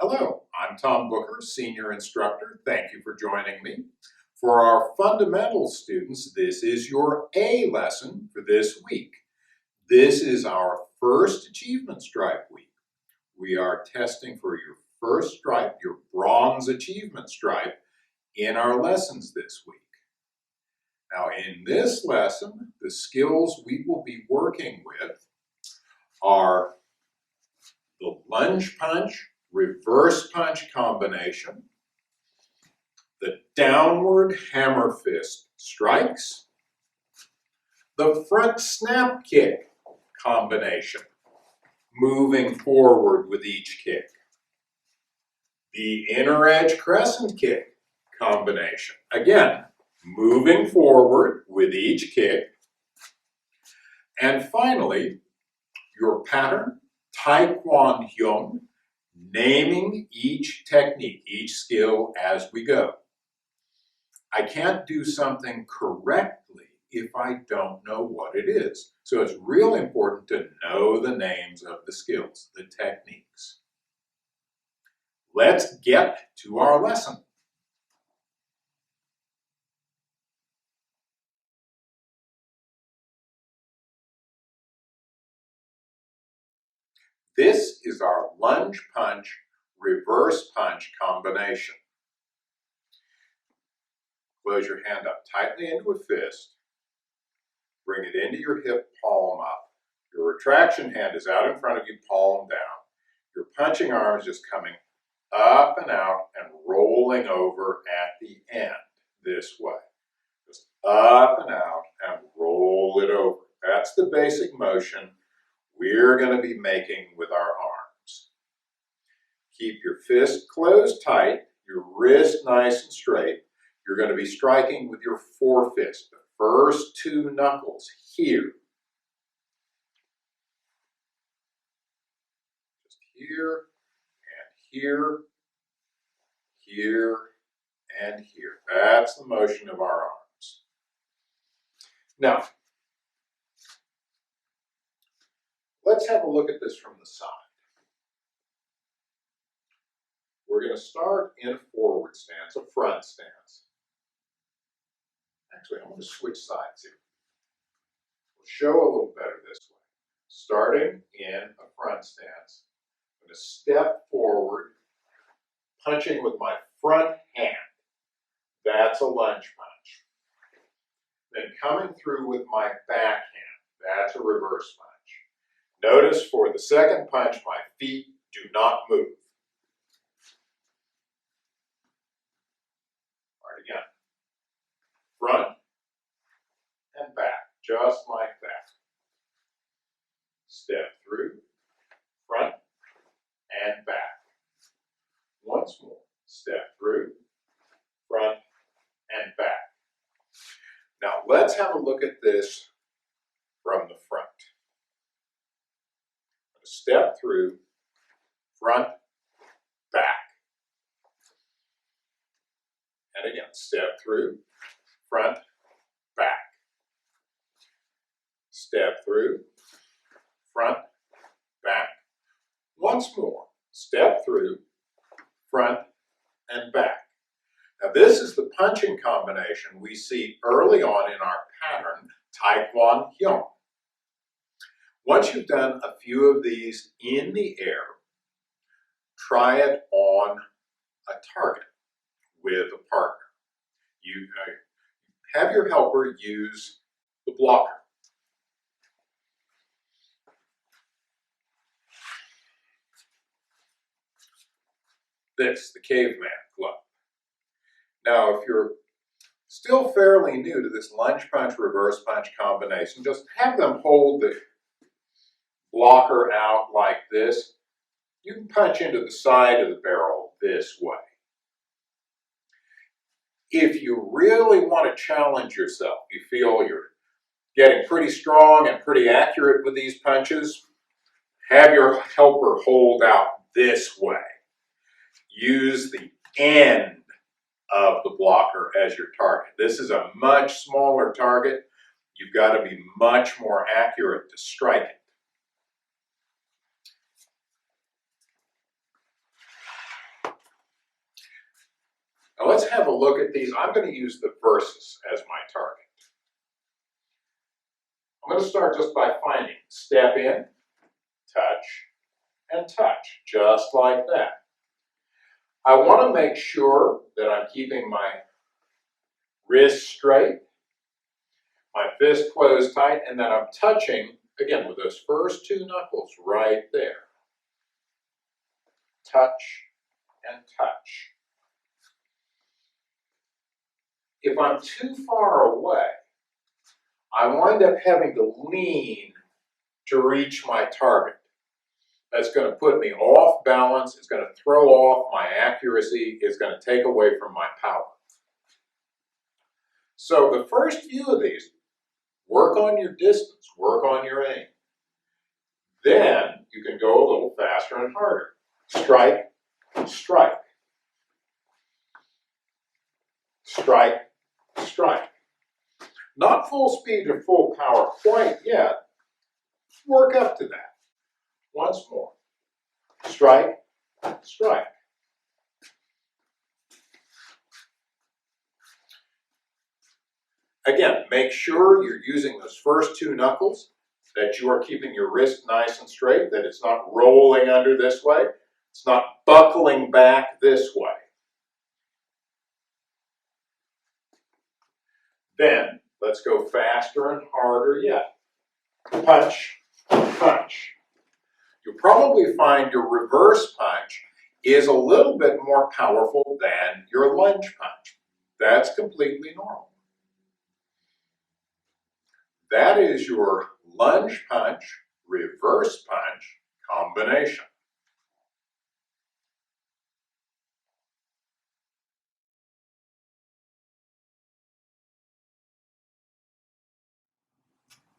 Hello, I'm Tom Booker, Senior Instructor. Thank you for joining me. For our fundamental students, this is your A lesson for this week. This is our first Achievement Stripe week. We are testing for your first stripe, your Bronze Achievement Stripe, in our lessons this week. Now, in this lesson, the skills we will be working with are the lunge punch, reverse punch combination, the downward hammerfist strikes, the front snap kick combination, moving forward with each kick, the inner edge crescent kick combination, again, moving forward with each kick, and finally, your pattern, Tae-Kwon Hyung, naming each technique, each skill as we go. I can't do something correctly if I don't know what it is. So it's real important to know the names of the skills, the techniques. Let's get to our lesson. This is our lunge punch, reverse punch combination. Close your hand up tightly into a fist. Bring it into your hip, palm up. Your retraction hand is out in front of you, palm down. Your punching arm is just coming up and out and rolling over at the end this way. Just up and out and roll it over. That's the basic motion we're going to be making with our arms. Keep your fist closed tight, your wrist nice and straight. You're going to be striking with your forefist, the first two knuckles here. Just here and here, here and here. That's the motion of our arms. Now, let's have a look at this from the side. We're going to start in a forward stance, a front stance. Actually, I'm going to switch sides here. We'll show a little better this way. Starting in a front stance, I'm going to step forward, punching with my front hand. That's a lunge punch. Then coming through with my back hand. That's a reverse punch. Notice for the second punch, my feet do not move. All right, again. Front and back, just like that. Step through, front and back. Once more, step through, front and back. Now let's have a look at this from the front. I'm going to step through, front, back. And again, step through, front, back. Step through, front, back. Once more, step through, front, and back. Now this is the punching combination we see early on in our pattern, Tae-Kwon Hyung. Once you've done a few of these in the air, try it on a target with a partner. You have your helper use the blocker. This, the caveman club. Now, if you're still fairly new to this lunge punch, reverse punch combination, just have them hold the blocker out like this. You can punch into the side of the barrel this way. If you really want to challenge yourself, you feel you're getting pretty strong and pretty accurate with these punches, have your helper hold out this way. Use the end of the blocker as your target. This is a much smaller target. You've got to be much more accurate to strike it. let's have a look at these. I'm going to use the versus as my target. I'm going to start just by finding step in, touch, and touch, just like that. I want to make sure that I'm keeping my wrist straight, my fist closed tight, and that I'm touching, again, with those first two knuckles right there. Touch and touch. If I'm too far away, I wind up having to lean to reach my target. That's going to put me off balance, it's going to throw off my accuracy, it's going to take away from my power. So the first few of these, work on your distance, work on your aim. Then you can go a little faster and harder. Strike, strike. Strike, strike. Not full speed or full power quite yet. Work up to that. Once more. Strike, strike. Again, make sure you're using those first two knuckles, that you are keeping your wrist nice and straight, that it's not rolling under this way, it's not buckling back this way. Then, let's go faster and harder yet. Punch, punch. You'll probably find your reverse punch is a little bit more powerful than your lunge punch. That's completely normal. That is your lunge punch, reverse punch combination.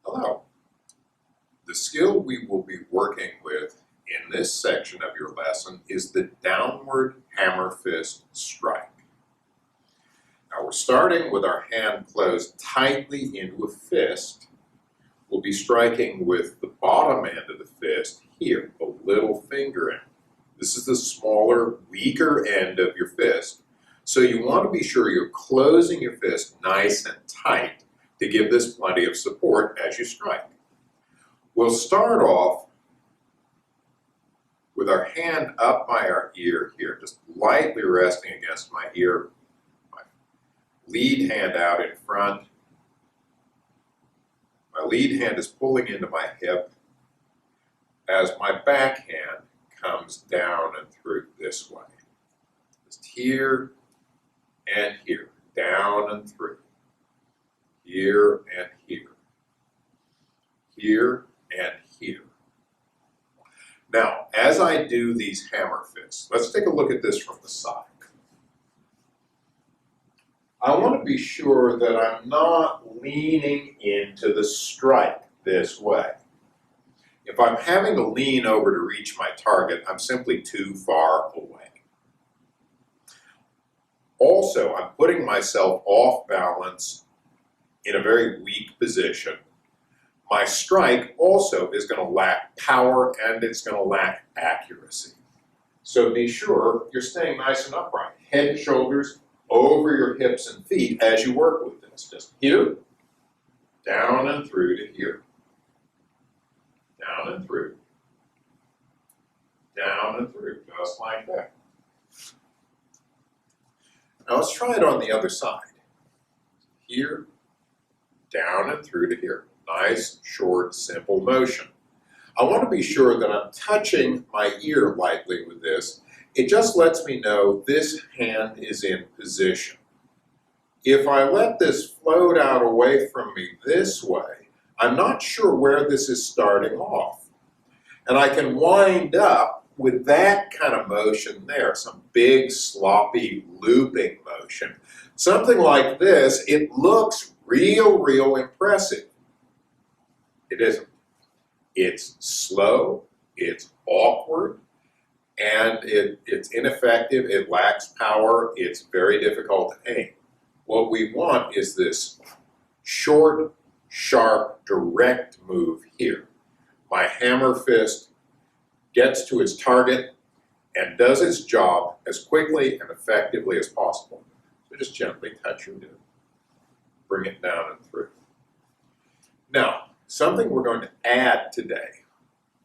Hello. The skill we will be working with in this section of your lesson is the downward hammer fist strike. Now we're starting with our hand closed tightly into a fist. We'll be striking with the bottom end of the fist here, the little finger end. This is the smaller, weaker end of your fist. So you want to be sure you're closing your fist nice and tight to give this plenty of support as you strike. We'll start off with our hand up by our ear here, just lightly resting against my ear, my lead hand out in front. My lead hand is pulling into my hip as my backhand comes down and through this way. Just here and here, down and through. Here and here. Here and here. Now, as I do these hammer fists, let's take a look at this from the side. I want to be sure that I'm not leaning into the strike this way. If I'm having to lean over to reach my target, I'm simply too far away. Also, I'm putting myself off balance in a very weak position. My strike also is going to lack power and it's going to lack accuracy. So be sure you're staying nice and upright. Head and shoulders over your hips and feet as you work with this. Just here, down and through to here. Down and through. Down and through, just like that. Now let's try it on the other side. Here, down and through to here. Nice, short, simple motion. I want to be sure that I'm touching my ear lightly with this. It just lets me know this hand is in position. If I let this float out away from me this way, I'm not sure where this is starting off. And I can wind up with that kind of motion there, some big, sloppy, looping motion. Something like this, it looks real impressive. It isn't. It's slow, it's awkward, and it's ineffective, it lacks power, it's very difficult to aim. What we want is this short, sharp, direct move here. My hammer fist gets to its target and does its job as quickly and effectively as possible. So just gently touch your knee. Bring it down and through. Now, something we're going to add today.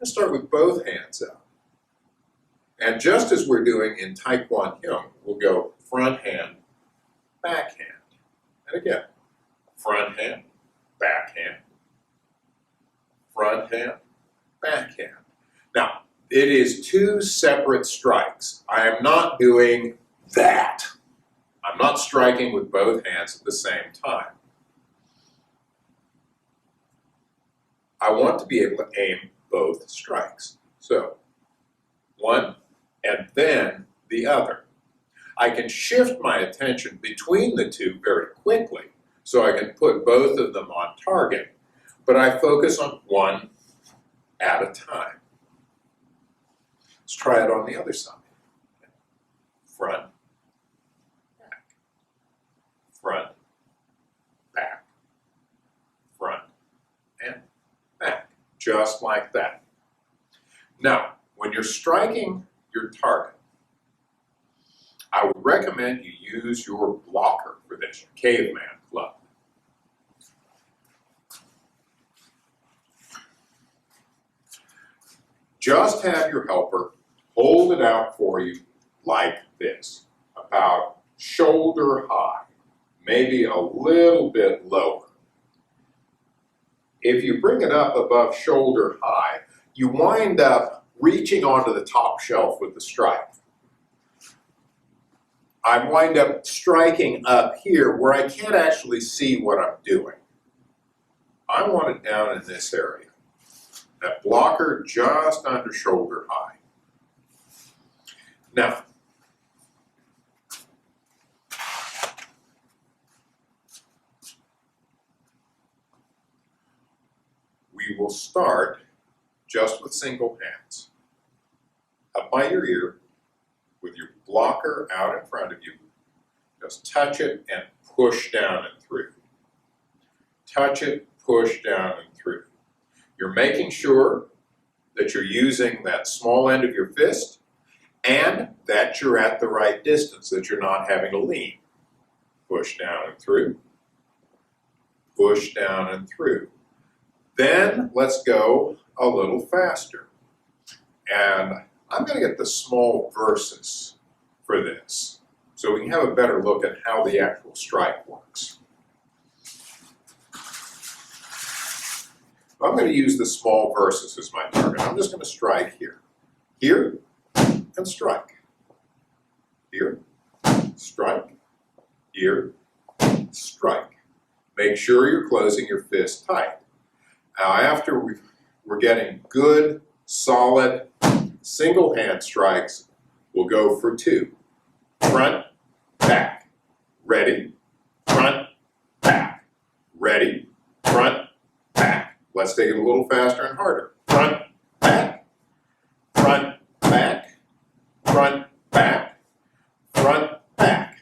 Let's start with both hands out. And just as we're doing in Tae-Kwon Hyung, we'll go front hand, back hand. And again, front hand, back hand, front hand, back hand. Now, it is two separate strikes. I am not doing that. I'm not striking with both hands at the same time. I want to be able to aim both strikes. So, one and then the other. I can shift my attention between the two very quickly, so I can put both of them on target, but I focus on one at a time. Let's try it on the other side. Front, back, front, back, front, and back, just like that. Now, when you're striking your target, I would recommend you use your blocker for this, your caveman club. Just have your helper hold it out for you like this, about shoulder high, maybe a little bit lower. If you bring it up above shoulder high, you wind up reaching onto the top shelf with the strike. I wind up striking up here where I can't actually see what I'm doing. I want it down in this area. That blocker just under shoulder high. Now, we will start just with single hands. Up by your ear, with your blocker out in front of you, just touch it and push down and through. Touch it, push down and through. You're making sure that you're using that small end of your fist and that you're at the right distance, that you're not having to lean. Push down and through. Push down and through. Then let's go a little faster. And I'm going to get the small verses for this so we can have a better look at how the actual strike works. I'm going to use the small verses as my target. I'm just going to strike here. Here, and strike. Here, strike. Here, strike. Make sure you're closing your fist tight. Now after we're getting good, solid, single hand strikes, we'll go for two. Front, back. Ready, front, back. Ready, front, back. Let's take it a little faster and harder. Front, back, front, back, front, back, front, back.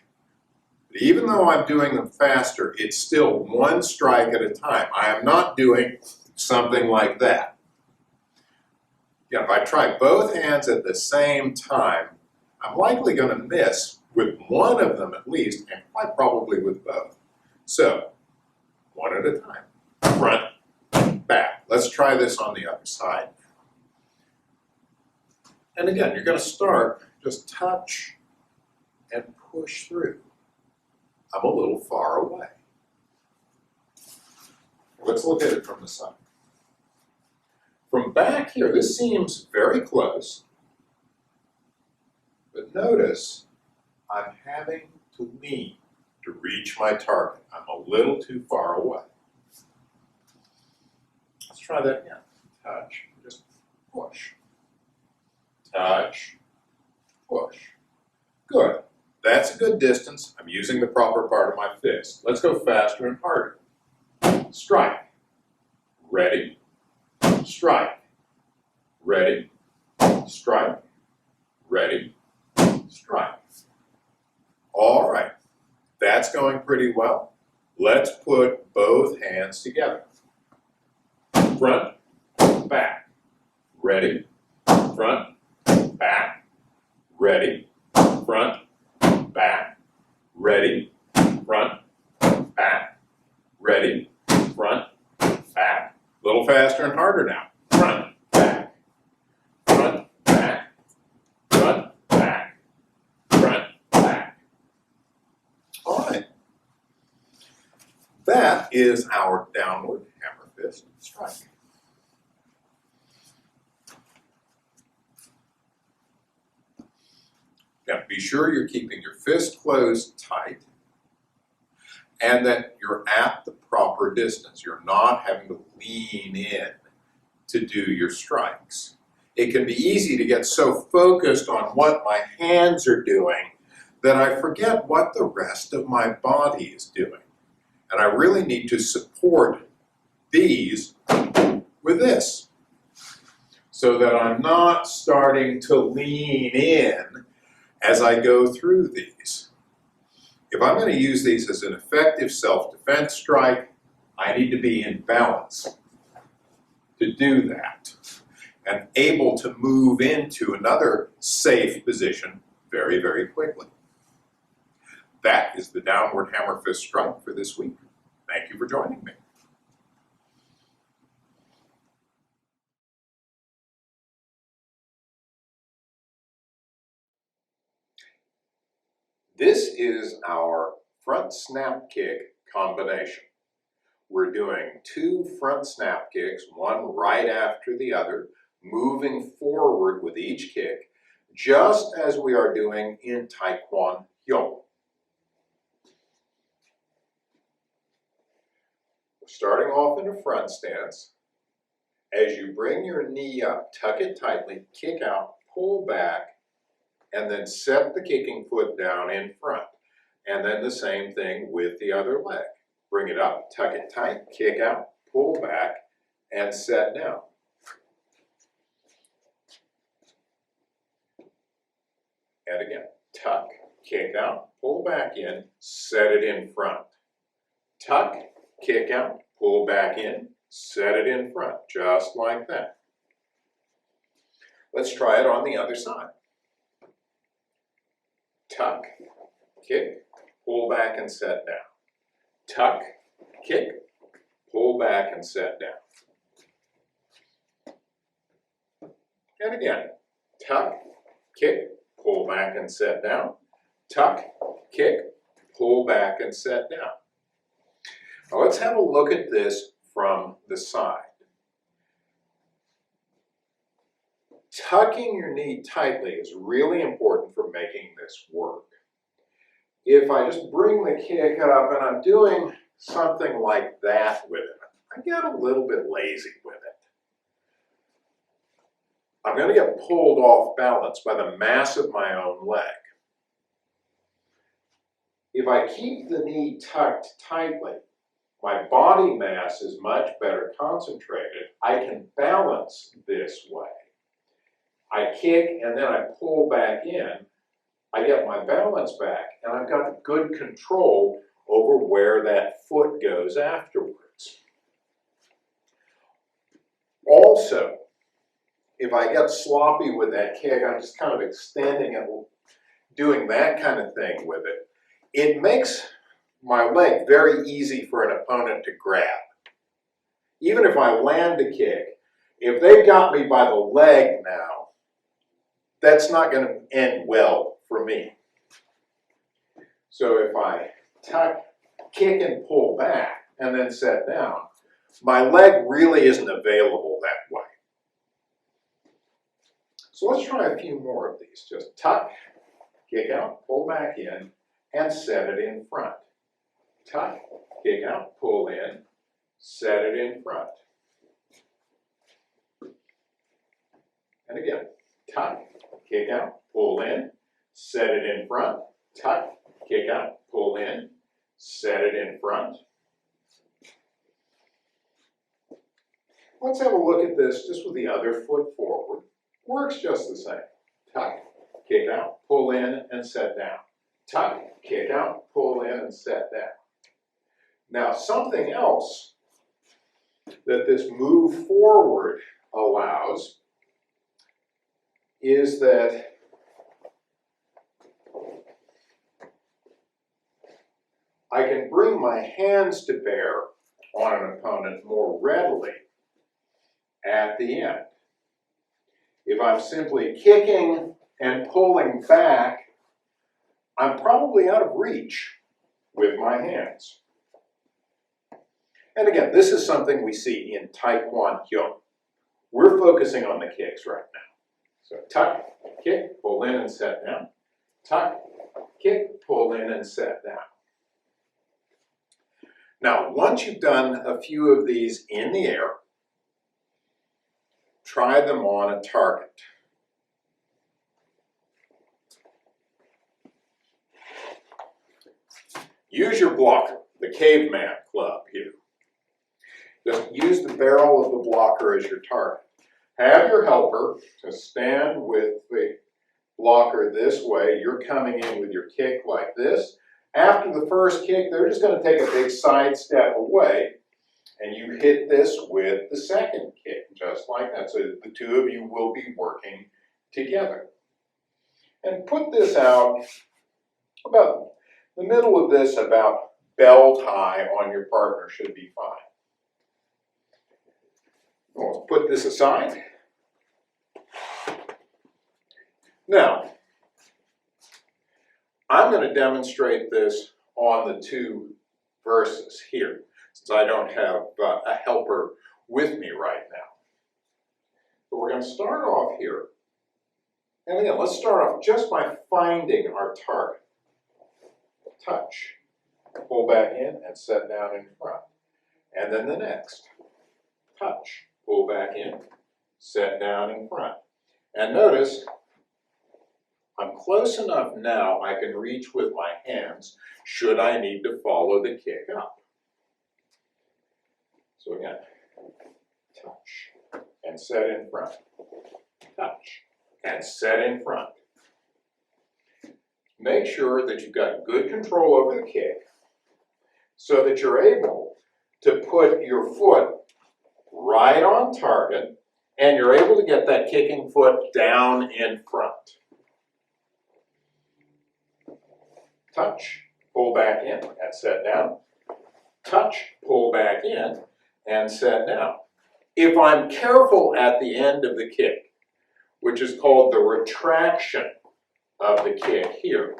But even though I'm doing them faster, it's still one strike at a time. I am not doing something like that. Again, if I try both hands at the same time, I'm likely going to miss with one of them at least, and quite probably with both. So, one at a time. Front, back. Let's try this on the other side. And again, you're going to start, just touch and push through. I'm a little far away. Let's look at it from the side. From back here, this seems very close, but notice I'm having to lean to reach my target. I'm a little too far away. Let's try that again. Touch, just push. Touch, push. Good. That's a good distance. I'm using the proper part of my fist. Let's go faster and harder. Strike. Ready. Strike. Ready. Strike. Ready. Strike. All right. That's going pretty well. Let's put both hands together. Front, back. Ready. Front, back. Ready. Front, back. Ready. front, back, ready, front, back. A little faster and harder now. Front, back, front, back, front, back, front, back. All right. That is our downward Hammerfist strike. Now be sure you're keeping your fist closed tight and that you're at the proper distance. You're not having to lean in to do your strikes. It can be easy to get so focused on what my hands are doing that I forget what the rest of my body is doing. And I really need to support these with this so that I'm not starting to lean in as I go through these. If I'm going to use these as an effective self-defense strike, I need to be in balance to do that and able to move into another safe position very, very quickly. That is the downward Hammerfist strike for this week. Thank you for joining me. This is our front snap kick combination. We're doing 2 front snap kicks, one right after the other, moving forward with each kick, just as we are doing in Tae-Kwon Hyung. We're starting off in a front stance. As you bring your knee up, tuck it tightly, kick out, pull back, and then set the kicking foot down in front. And then the same thing with the other leg. Bring it up, tuck it tight, kick out, pull back, and set down. And again, tuck, kick out, pull back in, set it in front. Tuck, kick out, pull back in, set it in front, just like that. Let's try it on the other side. Tuck, kick, pull back and set down. Tuck, kick, pull back and set down. And again, tuck, kick, pull back and set down. Tuck, kick, pull back and set down. Now let's have a look at this from the side. Tucking your knee tightly is really important for making this work. If I just bring the kick up and I'm doing something like that with it, I get a little bit lazy with it. I'm going to get pulled off balance by the mass of my own leg. If I keep the knee tucked tightly, my body mass is much better concentrated. I can balance this way. I kick and then I pull back in. I get my balance back and I've got good control over where that foot goes afterwards. Also, if I get sloppy with that kick, I'm just kind of extending it, doing that kind of thing with it. It makes my leg very easy for an opponent to grab. Even if I land a kick, if they've got me by the leg now, that's not going to end well for me. So if I tuck, kick and pull back and then set down, my leg really isn't available that way. So let's try a few more of these. Just tuck, kick out, pull back in, and set it in front. Tuck, kick out, pull in, set it in front. And again, tuck, kick out, pull in, set it in front. Tuck, kick out, pull in, set it in front. Let's have a look at this just with the other foot forward. Works just the same. Tuck, kick out, pull in, and set down. Tuck, kick out, pull in, and set down. Now, something else that this move forward allows is that I bring my hands to bear on an opponent more readily at the end. If I'm simply kicking and pulling back, I'm probably out of reach with my hands. And again, this is something we see in Tae-Kwon Hyung. We're focusing on the kicks right now. So tuck, kick, pull in and set down. Tuck, kick, pull in and set down. Now, once you've done a few of these in the air, try them on a target. Use your blocker, the caveman club here. Just use the barrel of the blocker as your target. Have your helper to stand with the blocker this way. You're coming in with your kick like this. After the first kick, they're just going to take a big side step away, and you hit this with the second kick, just like that. So the two of you will be working together. And put this out about the middle of this, about belt high on your partner should be fine. We'll put this aside. Now, I'm going to demonstrate this on the two verses here, since I don't have a helper with me right now. But we're going to start off here. And again, let's start off just by finding our target. Touch, pull back in and set down in front. And then the next, touch, pull back in, set down in front. And notice, I'm close enough now I can reach with my hands should I need to follow the kick up. So again, touch and set in front, touch and set in front. Make sure that you've got good control over the kick so that you're able to put your foot right on target and you're able to get that kicking foot down in front. Touch, pull back in and set down. Touch, pull back in and set down. If I'm careful at the end of the kick, which is called the retraction of the kick here,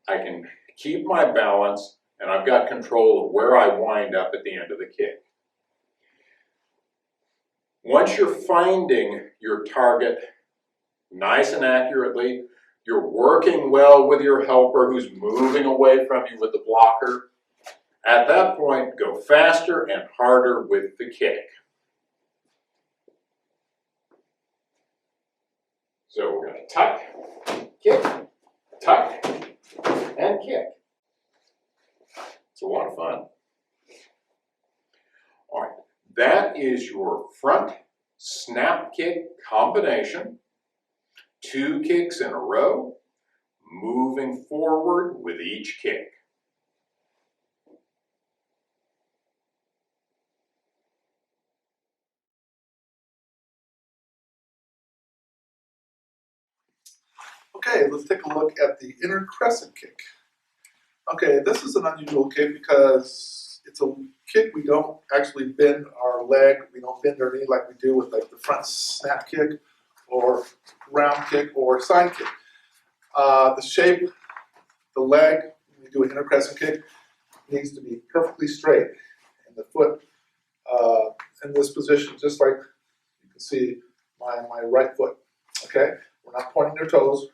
I can keep my balance and I've got control of where I wind up at the end of the kick. Once you're finding your target nice and accurately, you're working well with your helper who's moving away from you with the blocker. At that point, go faster and harder with the kick. So we're going to tuck, and kick. It's a lot of fun. All right, that is your front snap kick combination. 2 kicks in a row, moving forward with each kick. Okay, let's take a look at the inner crescent kick. Okay, this is an unusual kick because it's a kick we don't actually bend our leg, we don't bend our knee like we do with like the front snap kick or round kick or side kick. The shape, the leg, when we do an inner crescent kick, needs to be perfectly straight. And the foot in this position, just like you can see my right foot, okay? We're not pointing our toes,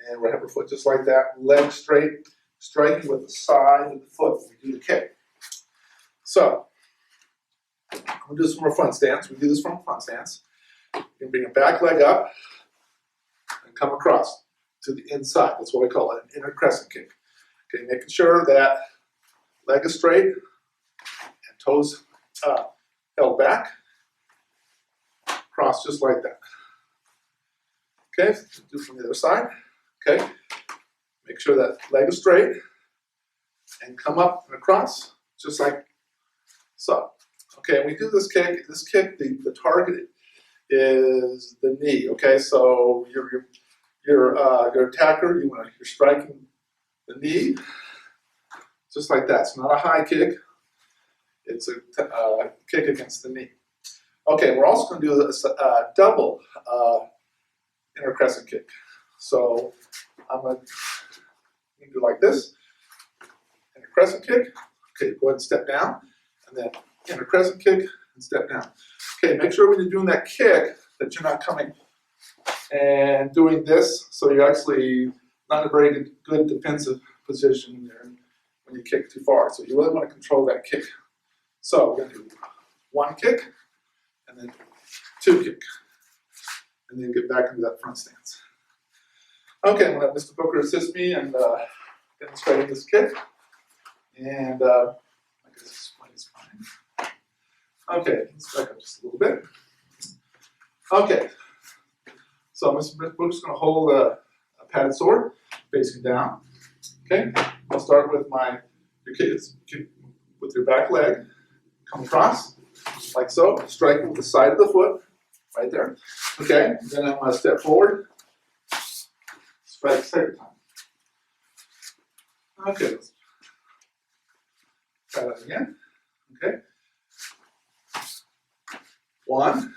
and we have our foot just like that, leg straight, striking with the side of the foot when we do the kick. So, I'm going to do some more front stance. We do this from a front stance. You can bring your back leg up and come across to the inside. That's what I call it, an inner crescent kick. Okay, making sure that leg is straight and toes held back. Cross just like that. Okay, do from the other side. Okay, make sure that leg is straight and come up and across just like so. Okay, we do this kick. This kick, the target is the knee. Okay, so your attacker, you're striking the knee. just like that. It's not a high kick. It's a kick against the knee. Okay, we're also going to do a double inner crescent kick. So I'm going to do like this, inner crescent kick. Okay, go ahead and step down, and then inner crescent kick and step down. Okay, make sure when you're doing that kick that you're not coming and doing this, so you're actually not in a very good defensive position there when you kick too far. So you really want to control that kick. So we're going to do one kick, and then two kick, and then get back into that front stance. Okay, I'm going to have Mr. Booker assist me in demonstrating this kick. And I guess this one is fine. Okay, let's back up just a little bit. Okay, so Mr. Booker's going to hold a padded sword facing down. Okay, I'll start with your kick with your back leg. Come across, like so. Strike with the side of the foot, right there. Okay, then I'm going to step forward. Strike second time. Okay, let's try that again. Okay. 1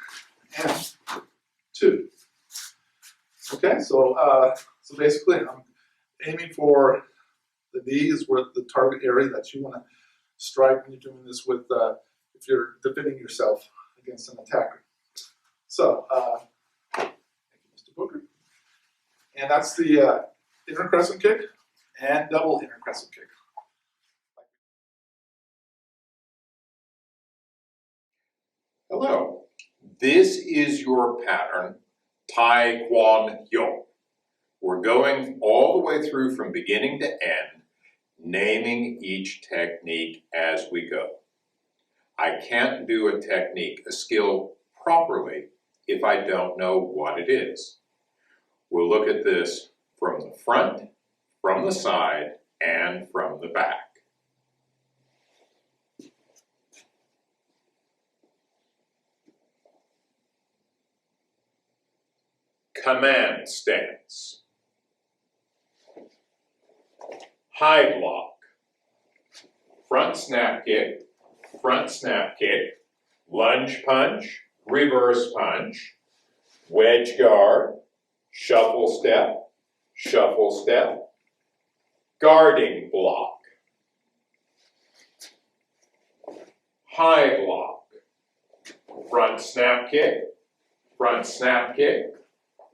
and 2. Okay, so basically I'm aiming for the knee is where the target area that you want to strike when you're doing this with if you're defending yourself against an attacker. So thank you, Mr. Booker. And that's the inner crescent kick and double inner crescent kick. Hello, this is your pattern, Tae-Kwon Hyung. We're going all the way through from beginning to end, naming each technique as we go. I can't do a technique, a skill, properly if I don't know what it is. We'll look at this from the front, from the side, and from the back. Command stance. High block. Front snap kick, lunge punch, reverse punch, wedge guard, shuffle step, guarding block. High block. Front snap kick,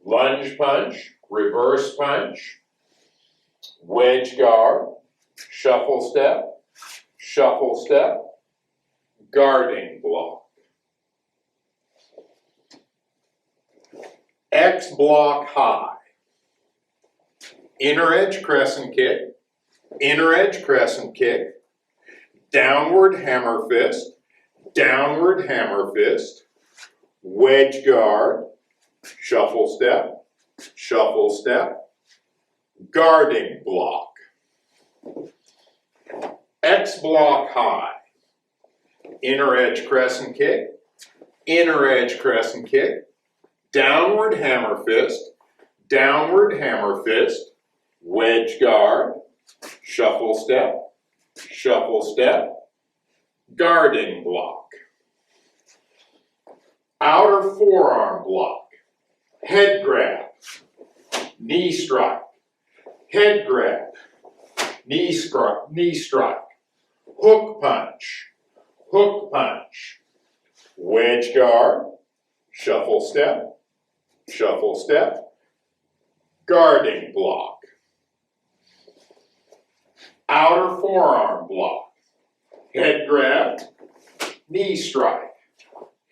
lunge punch, reverse punch, wedge guard, shuffle step, guarding block. X block high. Inner edge crescent kick, downward hammer fist, wedge guard, shuffle step, guarding block. X block high. Inner edge crescent kick, downward hammer fist, wedge guard, shuffle step, guarding block. Outer forearm block, head grab, knee strike, head grab, knee strike, hook punch, wedge guard, shuffle step, guarding block. Outer forearm block, head grab, knee strike,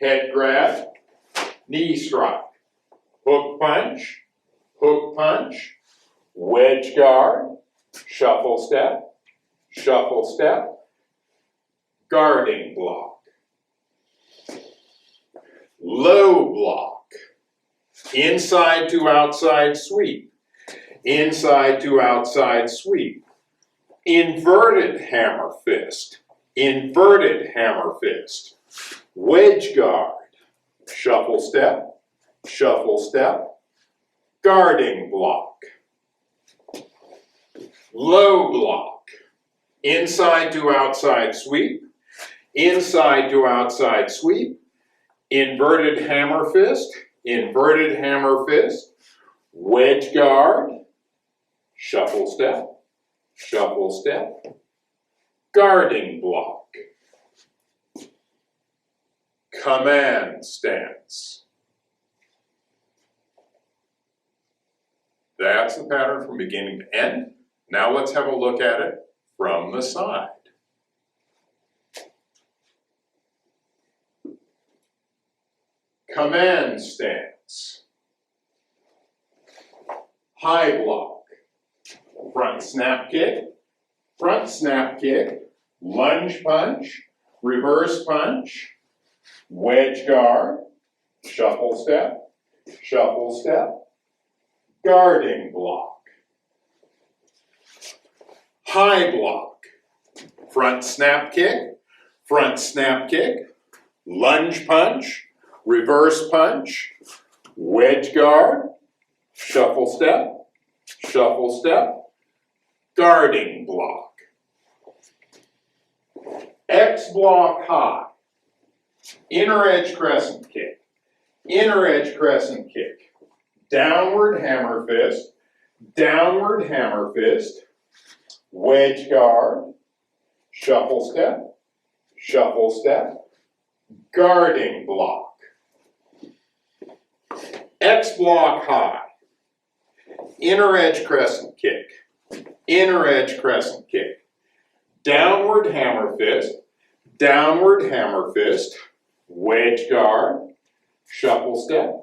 head grab, knee strike, hook punch, wedge guard, shuffle step, guarding block. Low block, inside to outside sweep, inverted hammer fist, wedge guard, shuffle step, guarding block. Low block, inside to outside sweep, inside to outside sweep, inverted hammer fist, wedge guard, shuffle step, guarding block, command stance. That's the pattern from beginning to end. Now let's have a look at it from the side. Command stance. High block. Front snap kick, lunge punch, reverse punch, wedge guard, shuffle step, guarding block. High block. Front snap kick, lunge punch, reverse punch, wedge guard, shuffle step, guarding block. X block high. Inner edge crescent kick. Downward hammer fist, wedge guard, shuffle step, guarding block. X block high. Inner edge crescent kick. Downward hammer fist, wedge guard, shuffle step,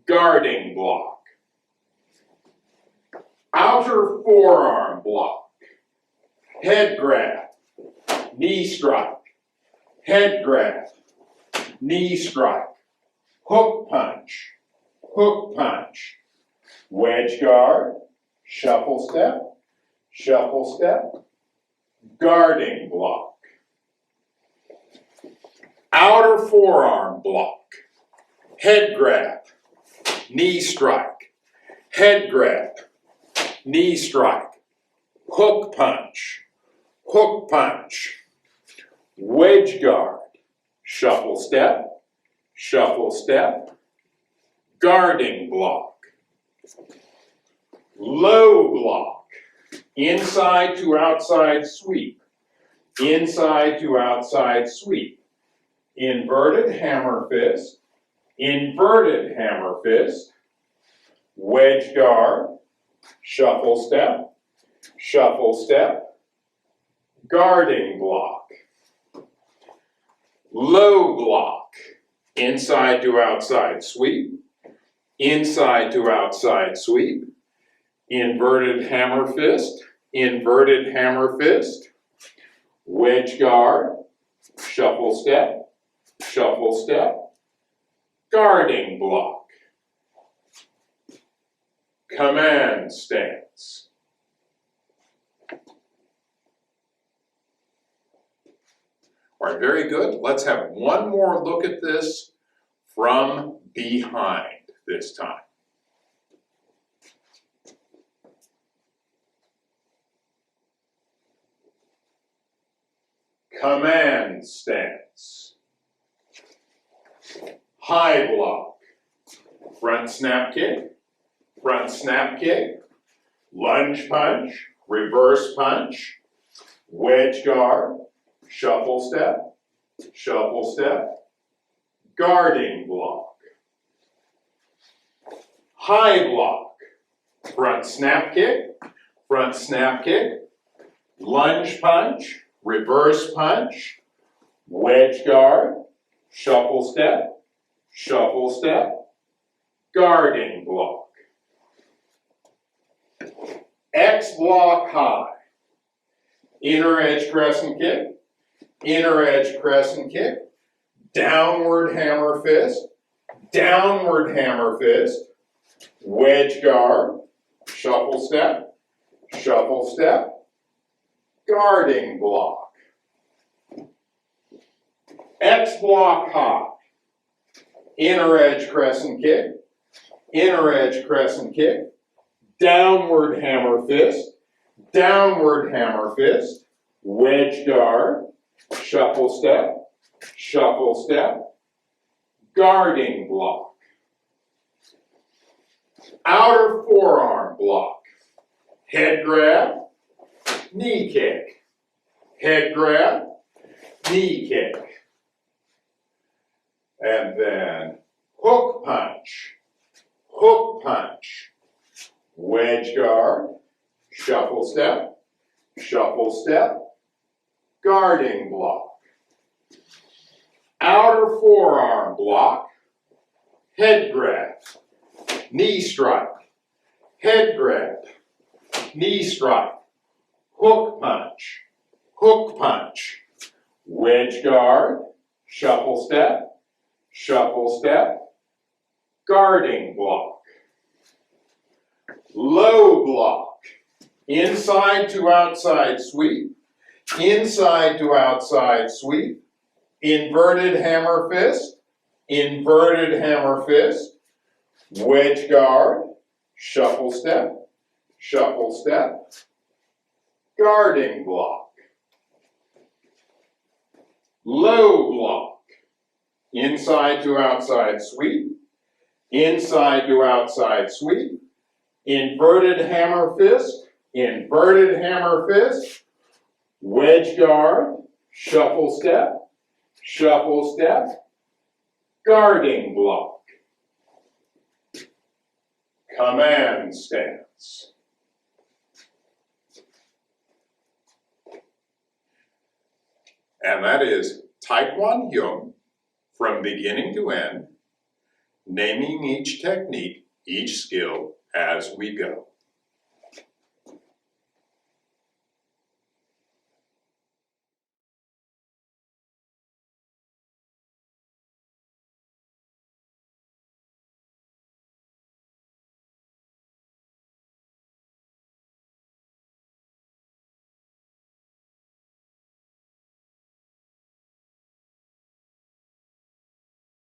guarding block. Outer forearm block. Head grab, knee strike, knee strike, hook punch, wedge guard, shuffle step, guarding block. Outer forearm block. Head grab, knee strike, knee strike, hook punch, wedge guard, shuffle step, guarding block. Low block, inside to outside sweep, inverted hammer fist, wedge guard, shuffle step, guarding block. Low block, inside to outside sweep, inverted hammer fist, wedge guard, shuffle step, guarding block. Command stance. All right, very good. Let's have one more look at this from behind this time. Command stance. High block. Front snap kick, lunge punch, reverse punch, wedge guard, shuffle step, guarding block. High block. Front snap kick, lunge punch, reverse punch, wedge guard, shuffle step, guarding block. X block high. Inner edge crescent kick, downward hammer fist, wedge guard, shuffle step, guarding block. X block high. Inner edge crescent kick, downward hammer fist, downward hammer fist, wedge guard, shuffle step, guarding block. Outer forearm block, head grab, knee kick, head grab, knee kick. And then hook punch, wedge guard, shuffle step, guarding block. Outer forearm block, head grab, knee strike, head grab, knee strike, hook punch, wedge guard, shuffle step, guarding block. Low block, inside to outside sweep, inside to outside sweep, inverted hammer fist, wedge guard, shuffle step, guarding block. Low block, inside to outside sweep, inside to outside sweep, inverted hammer fist, wedge guard, shuffle step, guarding block. Command stance. And that is Tae-Kwon Hyung, from beginning to end, naming each technique, each skill as we go.